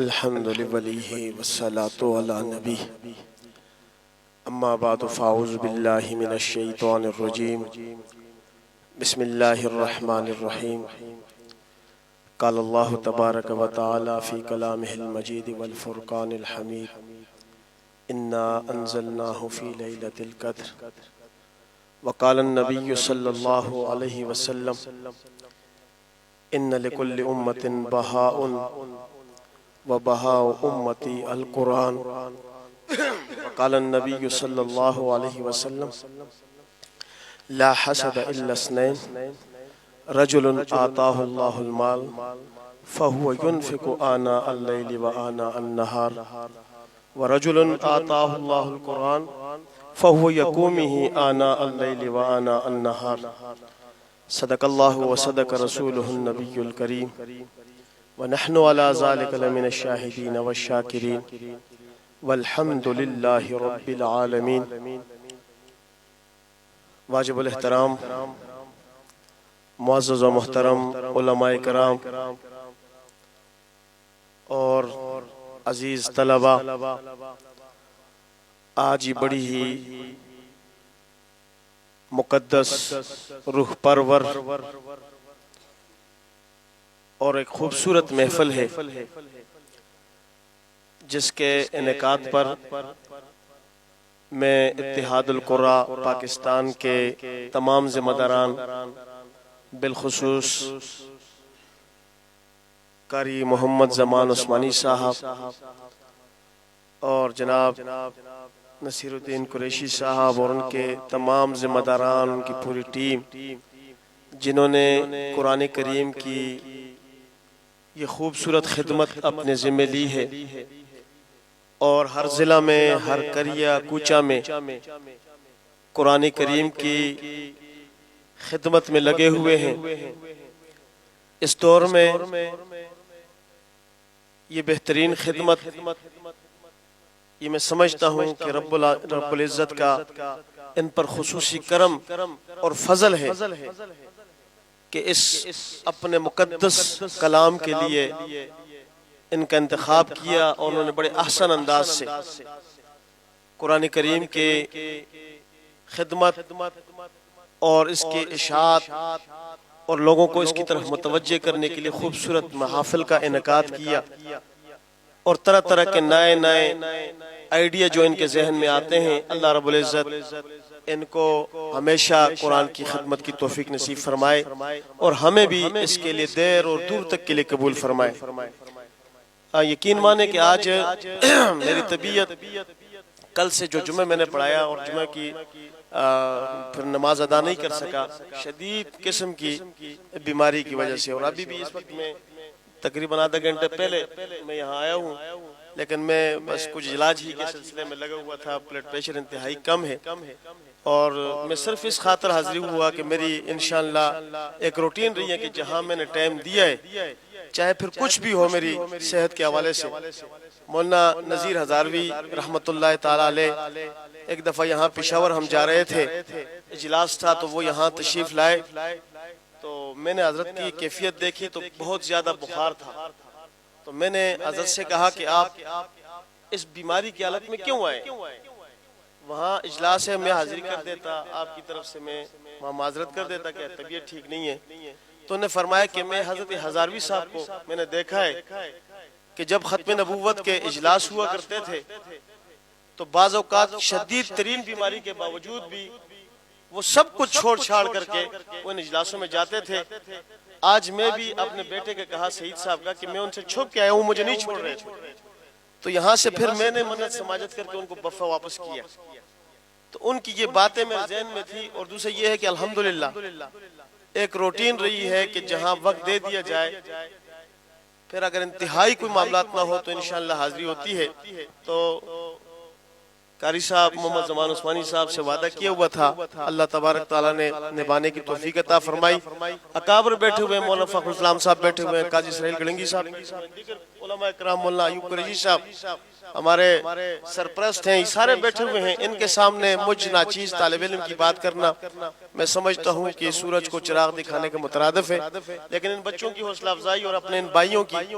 الحمد للہ والصلاة علی نبی اما بعد فاعوذ باللہ من الشیطان الرجیم بسم اللہ الرحمن الرحیم قال اللہ تبارک و تعالی فی کلامہ المجید والفرقان الحمید انا انزلناہ فی لیلۃ القدر وقال النبی صلی اللہ علیہ وسلم ان لکل امت بہاء وبہاء امتی القرآن وقال النبی صلی اللہ علیہ وسلم لا حسد الا اثنین رجل آتاہ اللہ المال فهو ينفق آناء اللیل وآناء النہار ورجل آتاہ اللہ القرآن فهو يقومه آناء اللیل وآناء النہار صدق اللہ وصدق رسولہ النبی الکریم ونحن على ذلك لمن الشاہدین والشاکرین والحمد للہ رب العالمین۔ واجب الاحترام معزز و محترم علماء کرام اور عزیز طلبہ، آج ہی بڑی ہی مقدس روح پرور اور ایک خوبصورت محفل ہے جس کے انعقاد پر میں اتحاد القرآ پاکستان کے تمام ذمہ داران، بالخصوص قاری محمد زمان عثمانی صاحب اور جناب نصیر الدین قریشی صاحب اور ان کے تمام ذمہ داران، ان کی پوری ٹیم، جنہوں نے قرآن کریم کی یہ خوبصورت خدمت اپنے ذمہ لی ہے اور ہر ضلع میں، ہر قریہ کوچہ میں قرآن کریم کی خدمت میں لگے ہوئے ہیں۔ اس دور میں یہ بہترین خدمت، یہ میں سمجھتا ہوں کہ رب العزت کا ان پر خصوصی کرم اور فضل ہے کہ اس اپنے مقدس کلام کے لیے ان کا انتخاب کیا اور انہوں نے بڑے احسن انداز سے قرآن کریم کے خدمت اور اس کے اشاعت اور لوگوں کو اس کی طرف متوجہ کرنے کے لیے خوبصورت محافل کا انعقاد کیا، اور طرح طرح کے نئے آئیڈیا جو ان کے ذہن میں آتے ہیں، اللہ رب العزت ان کو ہمیشہ قرآن کی خدمت کی توفیق نصیب فرمائے اور ہمیں بھی اس کے لیے دیر اور دور تک کے لیے قبول فرمائے۔ یقین مانے کہ آج میری طبیعت، کل سے جو جمعہ میں نے پڑھایا اور جمعہ کی پھر نماز ادا نہیں کر سکا، شدید قسم کی بیماری کی وجہ سے، اور ابھی بھی اس وقت میں تقریباً آدھا گھنٹے پہلے میں یہاں آیا ہوں، لیکن میں بس کچھ علاج ہی کے سلسلے میں لگا ہوا تھا، بلڈ پریشر انتہائی کم ہے، اور میں صرف اس خاطر حاضری ہوا کہ میری انشاءاللہ ایک روٹین رہی ہے کہ جہاں میں نے ٹائم دیا ہے، چاہے پھر کچھ بھی ہو میری صحت کے حوالے سے۔ مولانا نذیر ہزاروی رحمت اللہ تعالی علیہ ایک دفعہ یہاں پشاور ہم جا رہے تھے، اجلاس تھا تو وہ یہاں تشریف لائے، تو میں نے حضرت کی کیفیت دیکھی تو بہت زیادہ بخار تھا، تو میں نے حضرت سے کہا کہ آپ اس بیماری کی حالت میں کیوں آئے؟ وہاں اجلاس ہے، میں حاضری کر دیتا، آپ کی طرف سے میں وہاں معذرت کر دیتا کہ طبیعت ٹھیک نہیں ہے۔ تو انہوں نے فرمایا کہ میں حضرت ہزاروی صاحب کو میں نے دیکھا ہے کہ جب ختم نبوت کے اجلاس ہوا کرتے تھے تو بعض اوقات شدید ترین بیماری کے باوجود بھی وہ سب کچھ چھوڑ چھاڑ کر کے وہ ان اجلاسوں میں جاتے تھے۔ آج میں بھی اپنے بیٹے کے کہا، سعید صاحب کا، کہ میں ان سے چھپ کے آیا ہوں، مجھے نہیں چھوڑ رہے تھے، تو یہاں سے پھر میں نے منت سماجت کر کے ان کو بفہ واپس کیا۔ تو ان کی یہ باتیں میرے ذہن میں تھی، اور دوسرا یہ ہے کہ الحمدللہ ایک روٹین رہی ہے کہ جہاں وقت دے دیا جائے، پھر اگر انتہائی کوئی معاملات نہ ہو تو انشاءاللہ حاضری ہوتی ہے۔ تو قاری صاحب محمد زمان عثمانی صاحب سے وعدہ کیا ہوا تھا، اللہ تبارک تعالیٰ نے نبھانے کی توفیق عطا فرمائی۔ اکابر بیٹھے ہوئے، مولانا فخر الاسلام صاحب بیٹھے ہوئے، قاضی اسرائیل گڑھنگی صاحب، علماء کرام، مولانا ایوب قریشی صاحب، ہمارے سرپرست ہیں، یہ سارے بیٹھے ہوئے ہیں۔ ان کے سامنے مجھ ناچیز طالب علم کی بات کرنا، میں سمجھتا ہوں کہ سورج کو چراغ دکھانے کے مترادف ہے، لیکن ان بچوں کی حوصلہ افزائی اور اپنے ان بھائیوں کی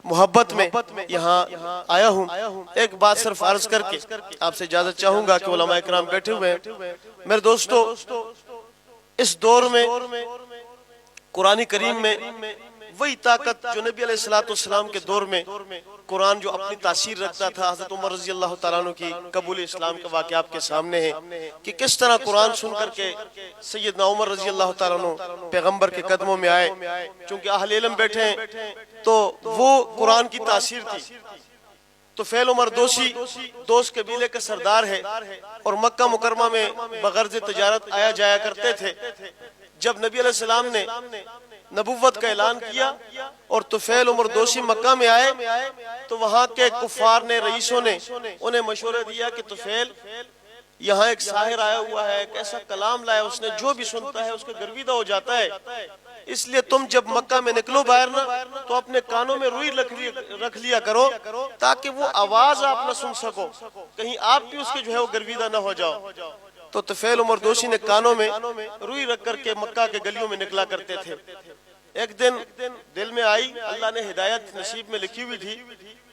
محبت میں یہاں آیا ہوں۔ ایک بات صرف عرض کر کے آپ سے اجازت چاہوں گا کہ علماء اکرام بیٹھے ہوئے ہیں۔ میرے دوستو، اس دور میں قرآن کریم میں وہی طاقت جو نبی علیہ السلام کے دور میں قرآن جو اپنی تاثیر رکھتا تھا، حضرت عمر رضی اللہ تعالیٰ عنہ کی قبول اسلام کا واقعہ آپ کے سامنے ہے کہ کس طرح قرآن سن کر کے سیدنا عمر رضی اللہ تعالیٰ عنہ پیغمبر کے قدموں میں آئے۔ چونکہ اہل علم بیٹھے ہیں تو وہ قرآن کی تاثیر تھی۔ تو فیل عمر دوسی دوست قبیلے کا سردار ہے اور مکہ مکرمہ میں بغرض تجارت آیا جایا کرتے تھے۔ جب نبی علیہ السلام نے نبوت کا اعلان کیا اور طفیل عمر دوسی مکہ میں آئے تو وہاں کے کفار نے، رئیسوں نے انہیں مشورہ دیا کہ طفیل، یہاں ایک ساحر آیا ہوا ہے، ایک ایسا کلام لایا، اس نے جو بھی سنتا ہے اس کو گرویدہ ہو جاتا ہے، اس لیے تم جب مکہ میں نکلو باہر نا تو اپنے کانوں میں روئی رکھ لیا کرو تاکہ وہ آواز آپ نہ سن سکو، کہیں آپ بھی اس کے جو ہے وہ گرویدہ نہ ہو جاؤ۔ تو طفیل عمر دوسی نے کانوں میں روئی رکھ کر کے مکہ کے گلیوں میں نکلا کرتے تھے۔ ایک دن دل میں آئی، اللہ نے ہدایت نصیب میں لکھی ہوئی تھی،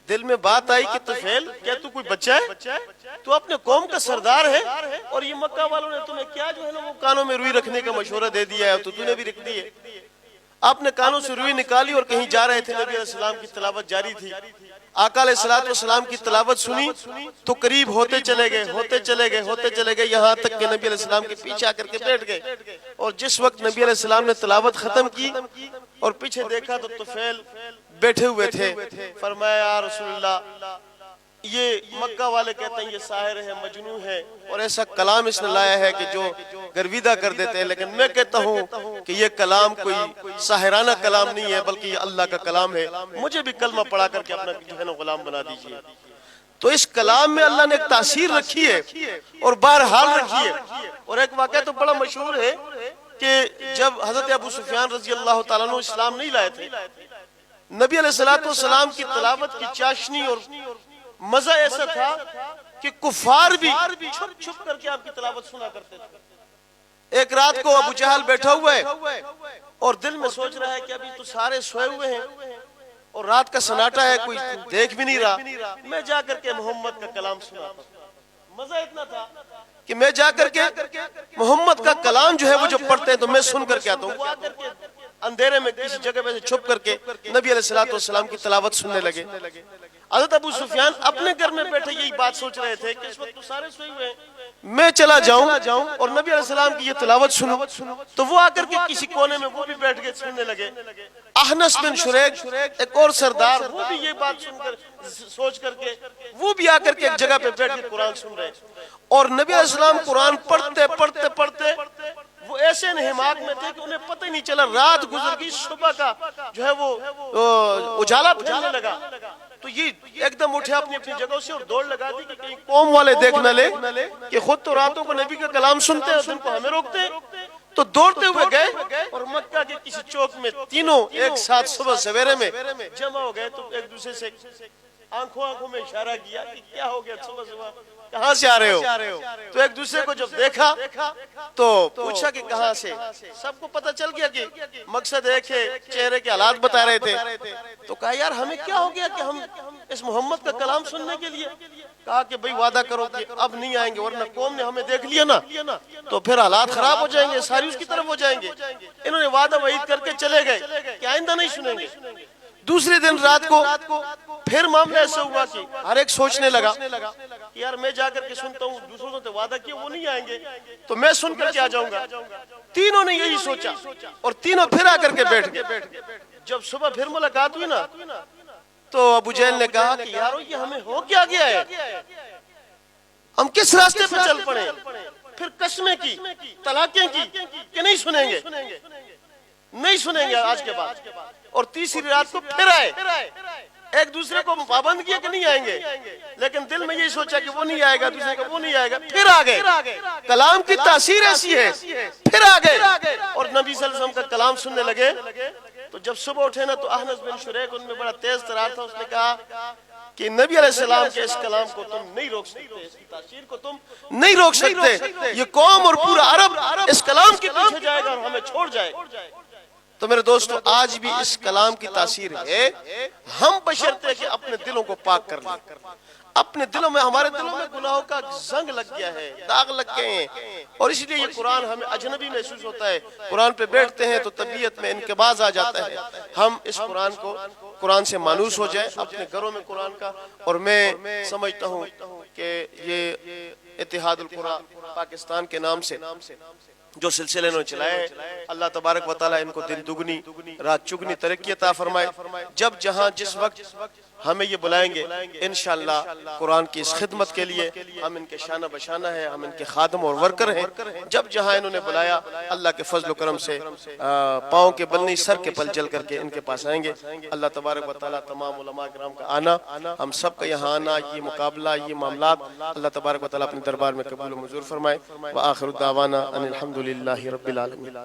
دل میں بات آئی کہ طفیل، کیا تو کوئی بچہ ہے؟ تو اپنے قوم کا سردار ہے اور یہ مکہ والوں نے تمہیں کیا جو ہے نا وہ کانوں میں روئی رکھنے کا مشورہ دے دیا ہے، تو تو نے بھی رکھ دی ہے۔ آپ نے کانوں سے روئی نکالی اور کہیں جا رہے تھے، نبی علیہ السلام کی تلاوت جاری تھی، آقا علیہ السلام کی تلاوت سنی تو قریب ہوتے چلے گئے یہاں تک کہ نبی علیہ السلام کے پیچھے آ کر کے بیٹھ گئے۔ اور جس وقت نبی علیہ السلام نے تلاوت ختم کی اور پیچھے دیکھا تو طفیل بیٹھے ہوئے تھے۔ فرمایا یا رسول اللہ، یہ مکہ والے کہتے ہیں یہ ساحر ہے، مجنون ہے اور ایسا کلام اس نے لایا ہے کہ جو گرویدہ کر دیتے ہیں، لیکن میں کہتا ہوں کہ یہ کلام کوئی ساحرانہ کلام نہیں ہے بلکہ یہ اللہ کا کلام ہے، مجھے بھی کلمہ پڑھا کر کے اپنا جو ہے نا غلام بنا دیجئے۔ تو اس کلام میں اللہ نے ایک تاثیر رکھی ہے اور بہرحال رکھی ہے۔ اور ایک واقعہ تو بڑا مشہور ہے کہ جب حضرت ابو سفیان رضی اللہ تعالیٰ عنہ اسلام نہیں لائے تھے، نبی علیہ السلام کی تلاوت کی چاشنی اور مزہ ایسا تھا کہ کفار بھی چھپ چھپ کر کے آپ کی تلاوت سنا کرتے تھے۔ ایک رات کو ابو جہل بیٹھا ہوا ہے اور دل میں سوچ رہا ہے کہ ابھی تو سارے سوئے ہوئے ہیں اور رات کا سناٹا ہے، کوئی دیکھ بھی نہیں رہا، میں جا کر کے محمد کا کلام سنا۔ مزہ اتنا تھا کہ میں جا کر کے محمد کا کلام جو ہے وہ جو پڑھتے ہیں تو میں سن کر کے آتا ہوں۔ وہ آ کر کے اندھیرے میں کسی جگہ پہ چھپ کر کے نبی علیہ السلام کی تلاوت سننے لگے۔ حضرت ابو سفیان اپنے گھر میں بیٹھے یہی بات سوچ رہے تھے کہ اس وقت تو سارے سوئے ہوئے ہیں، میں چلا جاؤں اور نبی علیہ السلام کی یہ تلاوت سنوں۔ تو وہ آ کر کے کسی کونے میں وہ بھی بیٹھ کے سننے لگے۔ احنس بن شریک ایک اور سردار، وہ بھی یہ بات سوچ کر کے وہ بھی آ کر کے ایک جگہ پہ بیٹھ کے قرآن سن رہے اور نبی علیہ السلام قرآن پڑھتے وہ ایسے انہماک میں تھے کہ انہیں پتہ ہی نہیں چلا، رات گزر گئی، صبح کا جو ہے وہ اجالا پھیلنے لگا۔ تو یہ ایک دم اٹھے اپنی جگہوں سے اور دوڑ لگا دی کہ کہیں قوم والے دیکھ نہ لے کہ خود تو راتوں کو نبی کا کلام سنتے ہیں اور دن کو ہمیں روکتے ہیں۔ تو دوڑتے ہوئے گئے اور مکہ کے کسی چوک میں تینوں ایک ساتھ صبح سویرے میں جمع ہو گئے۔ تو ایک دوسرے سے آنکھوں میں اشارہ کیا کہ کیا ہو گیا، صبح کہاں سے آ رہے ہو؟ تو ایک دوسرے کو جب دیکھا تو پوچھا کہ کہاں سے، سب کو پتہ چل گیا کہ مقصد ایک ہے، چہرے کے حالات بتا رہے تھے۔ تو کہا یار ہمیں کیا ہو گیا کہ ہم اس محمد کا کلام سننے کے لیے؟ کہا کہ بھئی وعدہ کرو کہ اب نہیں آئیں گے، ورنہ قوم نے ہمیں دیکھ لیا نا تو پھر حالات خراب ہو جائیں گے، ساری اس کی طرف ہو جائیں گے۔ انہوں نے وعدہ وعید کر کے چلے گئے کہ آئندہ نہیں سنیں گے۔ دوسرے دن رات کو پھر معاملہ ایسا ہوا کہ ہر ایک سوچنے لگا یار میں جا کر کے سنتا ہوں، دوسروں سے وعدہ کیا وہ نہیں آئیں گے تو میں سن کر کے آ جاؤں گا۔ تینوں نے یہی سوچا اور تینوں پھر آ کر کے بیٹھ گئے۔ جب صبح پھر ملاقات ہوئی نا تو ابو جہل نے کہا کہ یارو یہ ہمیں ہو کیا گیا ہے، ہم کس راستے پہ چل پڑے؟ پھر قسمیں کی، طلاقیں کی کہ نہیں سنیں گے آج کے بعد۔ اور تیسری رات کو پھر آئے، ایک دوسرے کو پابند کیا کہ نہیں آئیں گے، لیکن دل میں یہی سوچا کہ وہ نہیں آئے گا، دوسرے کا وہ نہیں آئے گا، پھر آ گئے۔ کلام کی تاثیر ایسی ہے، پھر آ گئے اور نبی صلی اللہ علیہ وسلم کا کلام سننے لگے۔ تو جب صبح اٹھے نا تو احنس بن شریک ان میں بڑا تیز ترار تھا، اس نے کہا کہ نبی علیہ السلام کے اس کلام کو تم نہیں روک سکتے، اس کی تاثیر کو تم نہیں روک سکتے، یہ قوم اور پورا عرب اس کلام کے پیچھے جائے گا اور ہمیں چھوڑ جائے گا۔ تو میرے دوستو آج بھی اس کلام کی تاثیر ہے، ہم بشرطے کہ اپنے دلوں کو پاک کر لیں۔ اپنے دلوں میں، ہمارے دلوں میں گناہوں کا زنگ لگ گیا ہے، داغ لگ گئے ہیں، اور اس لیے یہ قرآن ہمیں اجنبی محسوس ہوتا ہے۔ قرآن پہ بیٹھتے ہیں تو طبیعت میں انقباض آ جاتا ہے۔ ہم اس قرآن سے مانوس ہو جائیں اپنے گھروں میں قرآن کا۔ اور میں سمجھتا ہوں کہ یہ اتحاد القرآن پاکستان کے نام سے جو سلسلے انہوں نے چلائے، اللہ تبارک و تعالیٰ ان کو دن دگنی رات چگنی ترقی عطا فرمائے۔ جب جہاں جس وقت ہمیں یہ بلائیں گے انشاءاللہ قرآن کی اس خدمت کے لیے، ہم ان کے شانہ بشانہ ہیں، ہم ان کے خادم اور ورکر ہیں۔ جب جہاں انہوں نے بلایا، اللہ کے فضل و کرم سے پاؤں کے بل نہیں سر کے پل چل کر کے ان کے پاس آئیں گے۔ اللہ تبارک و تعالیٰ تمام علماء کرام کا آنا، ہم سب کا یہاں آنا، یہ مقابلہ، یہ معاملات، اللہ تبارک و تعالیٰ اپنے دربار میں قبول و منظور فرمائے۔ وآخر دعوانا ان الحمدللہ رب العالمین۔